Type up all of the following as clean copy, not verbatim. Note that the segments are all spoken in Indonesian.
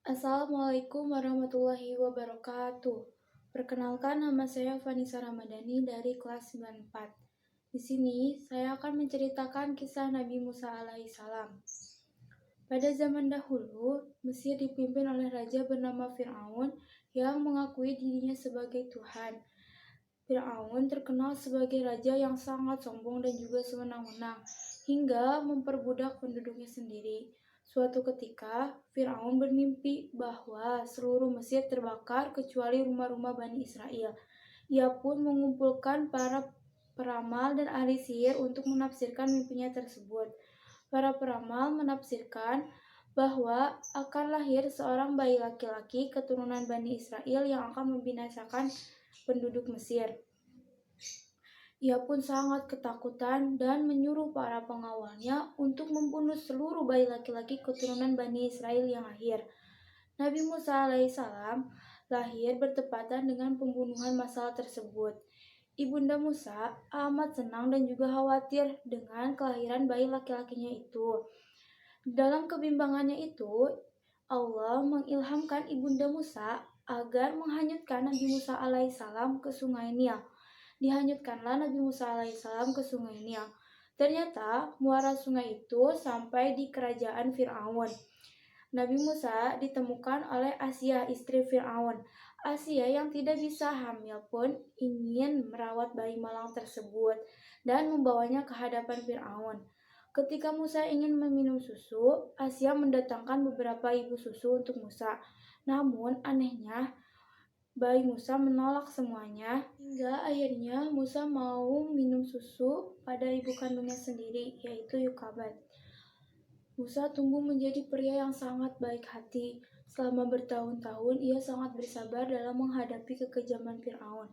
Assalamualaikum warahmatullahi wabarakatuh. Perkenalkan, nama saya Vanessa Ramadhani dari kelas 94. Di sini saya akan menceritakan kisah Nabi Musa alaihissalam. Pada zaman dahulu, Mesir dipimpin oleh raja bernama Fir'aun yang mengakui dirinya sebagai Tuhan. Fir'aun terkenal sebagai raja yang sangat sombong dan juga sewenang-wenang, hingga memperbudak penduduknya sendiri. Suatu ketika, Fir'aun bermimpi bahwa seluruh Mesir terbakar kecuali rumah-rumah Bani Israel. Ia pun mengumpulkan para peramal dan ahli sihir untuk menafsirkan mimpinya tersebut. Para peramal menafsirkan bahwa akan lahir seorang bayi laki-laki keturunan Bani Israel yang akan membinasakan penduduk Mesir. Ia pun sangat ketakutan dan menyuruh para pengawalnya untuk membunuh seluruh bayi laki-laki keturunan Bani Israel yang lahir. Nabi Musa alaihissalam lahir bertepatan dengan pembunuhan massal tersebut. Ibunda Musa amat senang dan juga khawatir dengan kelahiran bayi laki-lakinya itu. Dalam kebimbangannya itu, Allah mengilhamkan Ibunda Musa agar menghanyutkan Nabi Musa alaihissalam ke sungai Nil. Dihanyutkanlah Nabi Musa alaihissalam ke sungai Nil. Ternyata muara sungai itu sampai di kerajaan Fir'aun. Nabi Musa ditemukan oleh Asia, istri Fir'aun. Asia yang tidak bisa hamil pun ingin merawat bayi malang tersebut dan membawanya ke hadapan Fir'aun. Ketika Musa ingin meminum susu, Asia mendatangkan beberapa ibu susu untuk Musa. Namun anehnya, bayi Musa menolak semuanya, hingga akhirnya Musa mau minum susu pada ibu kandungnya sendiri, yaitu Yukabat. Musa tumbuh menjadi pria yang sangat baik hati. Selama bertahun-tahun, ia sangat bersabar dalam menghadapi kekejaman Fir'aun.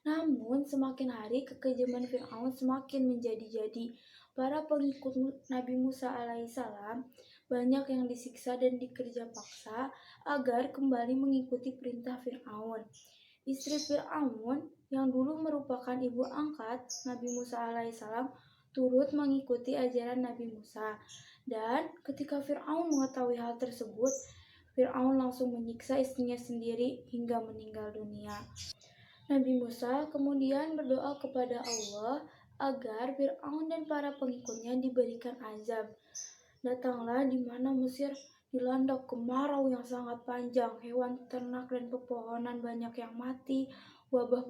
Namun, semakin hari kekejaman Fir'aun semakin menjadi-jadi. Para pengikut Nabi Musa alaihissalam banyak yang disiksa dan dikerja paksa agar kembali mengikuti perintah Fir'aun. Istri Fir'aun yang dulu merupakan ibu angkat Nabi Musa alaihissalam turut mengikuti ajaran Nabi Musa. Dan ketika Fir'aun mengetahui hal tersebut, Fir'aun langsung menyiksa istrinya sendiri hingga meninggal dunia. Nabi Musa kemudian berdoa kepada Allah agar Fir'aun dan para pengikutnya diberikan azab. Datanglah di mana Mesir dilanda kemarau yang sangat panjang, hewan ternak dan pepohonan banyak yang mati, wabah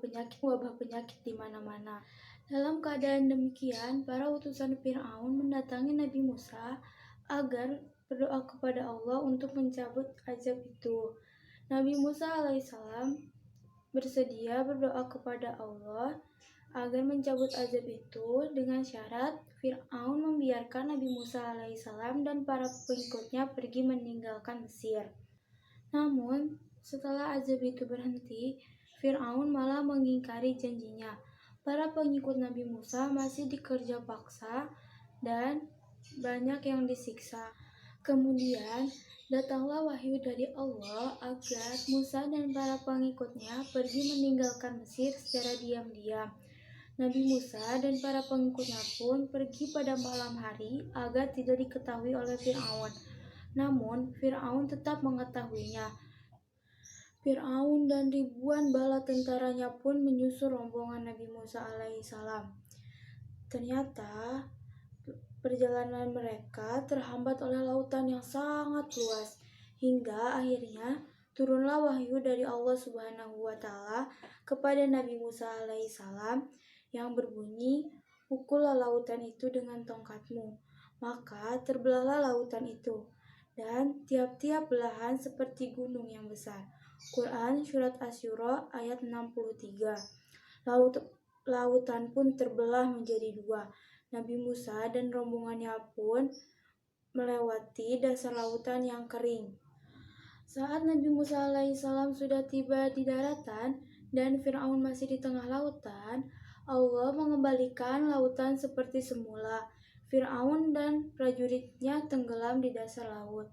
penyakit di mana-mana. Dalam keadaan demikian, para utusan Fir'aun mendatangi Nabi Musa agar berdoa kepada Allah untuk mencabut azab itu. Nabi Musa alaihissalam bersedia berdoa kepada Allah agar mencabut azab itu dengan syarat Fir'aun membiarkan Nabi Musa alaihissalam dan para pengikutnya pergi meninggalkan Mesir. Namun, setelah azab itu berhenti, Fir'aun malah mengingkari janjinya. Para pengikut Nabi Musa masih dikerja paksa dan banyak yang disiksa. Kemudian, datanglah wahyu dari Allah agar Musa dan para pengikutnya pergi meninggalkan Mesir secara diam-diam. Nabi Musa dan para pengikutnya pun pergi pada malam hari agar tidak diketahui oleh Fir'aun. Namun, Fir'aun tetap mengetahuinya. Fir'aun dan ribuan bala tentaranya pun menyusul rombongan Nabi Musa alaihissalam. Ternyata, perjalanan mereka terhambat oleh lautan yang sangat luas, hingga akhirnya turunlah wahyu dari Allah Subhanahu wa Ta'ala kepada Nabi Musa alaihissalam yang berbunyi, "Pukullah lautan itu dengan tongkatmu." Maka terbelahlah lautan itu, dan tiap-tiap belahan seperti gunung yang besar. Quran Surat Asy-Syura ayat 63. Lautan pun terbelah menjadi dua. Nabi Musa dan rombongannya pun melewati dasar lautan yang kering. Saat Nabi Musa alaihissalam sudah tiba di daratan dan Fir'aun masih di tengah lautan, Allah mengembalikan lautan seperti semula. Fir'aun dan prajuritnya tenggelam di dasar laut.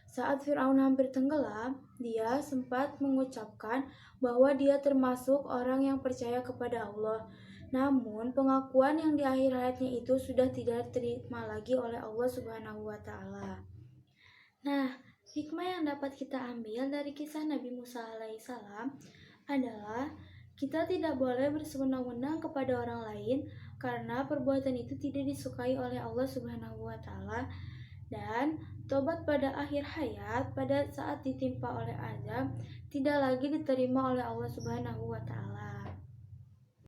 Saat Fir'aun hampir tenggelam, dia sempat mengucapkan bahwa dia termasuk orang yang percaya kepada Allah. Namun, pengakuan yang di akhir hayatnya itu sudah tidak diterima lagi oleh Allah Subhanahu wa Ta'ala. Nah, Hikmah yang dapat kita ambil dari kisah Nabi Musa alaihissalam adalah kita tidak boleh bersewenang-wenang kepada orang lain karena perbuatan itu tidak disukai oleh Allah Subhanahu wa taala, dan tobat pada akhir hayat pada saat ditimpa oleh azab tidak lagi diterima oleh Allah Subhanahu wa taala.